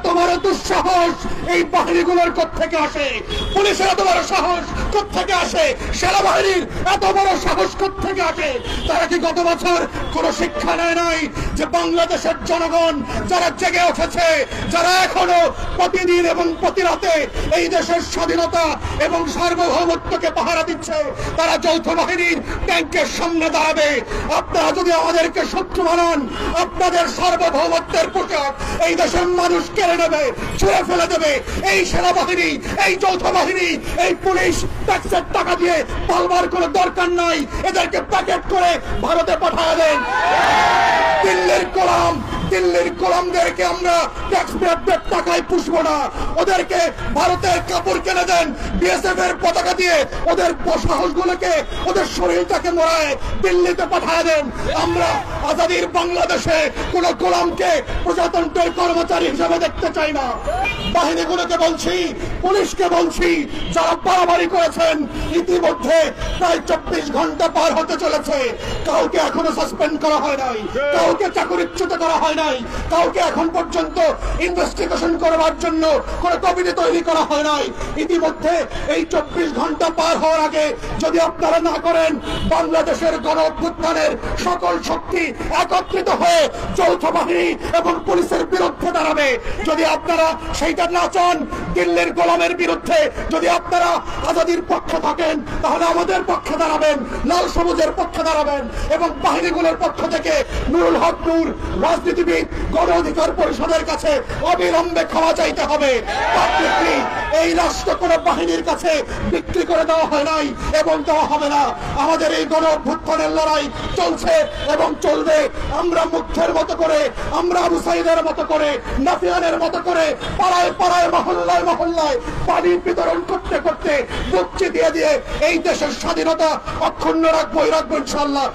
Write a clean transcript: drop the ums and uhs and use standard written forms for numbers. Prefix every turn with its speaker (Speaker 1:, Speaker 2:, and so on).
Speaker 1: এত বড় দুঃসাহস এই বাহিনীগুলোর কোত্থেকে আসে? পুলিশের এত বড় সাহস কোত্থেকে আসে? সেনাবাহিনীর এত বড় সাহস কোত্থেকে আসে? তারা কি গত বছর কোন শিক্ষা নেয় নাই যে বাংলাদেশের জনগণ যারা জেগে উঠেছে, যারা এখনো প্রতিদিন এবং প্রতি রাতে এই দেশের স্বাধীনতা এবং সার্বভৌমত্বকে পাহারা দিচ্ছে, তারা যৌথ বাহিনীর ট্যাঙ্কের সামনে দাঁড়াবে? আপনারা যদি আমাদেরকে শত্রু বানান, আপনাদের সার্বভৌমত্বের পোশাক এই দেশের মানুষ কেড়ে নেবে, ছুঁড়ে ফেলে দেবে। এই সেনাবাহিনী, এই যৌথ বাহিনী, এই পুলিশ ট্যাক্সের টাকা দিয়ে পালবার কোনো দরকার নাই। এদেরকে প্যাকেট করে ভারতে পাঠায় দেন। দিল্লির গোলামদেরকে আমরা ট্যাক্সপেয়ারদের টাকায় পুষবো না। ওদেরকে ভারতের কাপড় কিনে দেন, বিএসএফ এর পতাকা দিয়ে ওদের সাহসগুলোকে, ওদের শরীরটাকে মোড়ায় দিল্লিতে পাঠায় দেন। আমরা আজাদির বাংলাদেশে কোন গোলামকে প্রজাতন্ত্রের কর্মচারী হিসেবে দেখতে চাই না। বাহিনীগুলোকে বলছি, পুলিশকে বলছি, যারা বাড়াবাড়ি করেছেন, ইতিমধ্যে প্রায় 24 ঘন্টা পার হতে চলেছে, কাউকে এখনো সাসপেন্ড করা হয় নাই, কাউকে চাকরিচ্যুত করা হয় নাই, কাউকে এখন পর্যন্ত ইনভেস্টিগেশন করবার জন্য কোন কমিটি তৈরি করা হয় নাই। ইতিমধ্যে এই 24 ঘন্টা পার হওয়ার আগে যদি আপনারা না করেন, বাংলাদেশের গণ অভ্যুত্থানের সকল শক্তি একত্রিত হয়ে যৌথ বাহিনী এবং পুলিশের বিরুদ্ধে দাঁড়াবে। যদি আপনারা সেইটা না চান, দিল্লির গোলামের বিরুদ্ধে যদি আপনারা আজাদির পক্ষে থাকেন, তাহলে আমাদের পক্ষে দাঁড়াবেন, লাল সবুজের পক্ষে দাঁড়াবেন এবং বাহিনীগুলোর পক্ষ থেকে নুরুল হক নূর রাজনীতিবিদ গণ অধিকার পরিষদের কাছে অবিলম্বে ক্ষমা চাইতে হবে। এই রাষ্ট্র কোন বাহিনীর কাছে বিক্রি করে দেওয়া হয় নাই এবং দেওয়া হবে না। আমাদের এই গণ অভ্যুত্থানের লড়াই চলছে এবং চলবে। আমরা মুগ্ধের মতো করে, আমরা আবু সাইদের মতো করে, নাফিয়ানের মতো করে পাড়ায় পাড়ায়, মহল্লায় মহল্লায় পানি বিতরণ করতে করতে, মুক্তি দিয়ে দিয়ে এই দেশের স্বাধীনতা অক্ষুণ্ণ রাখবো ইনশাআল্লাহ।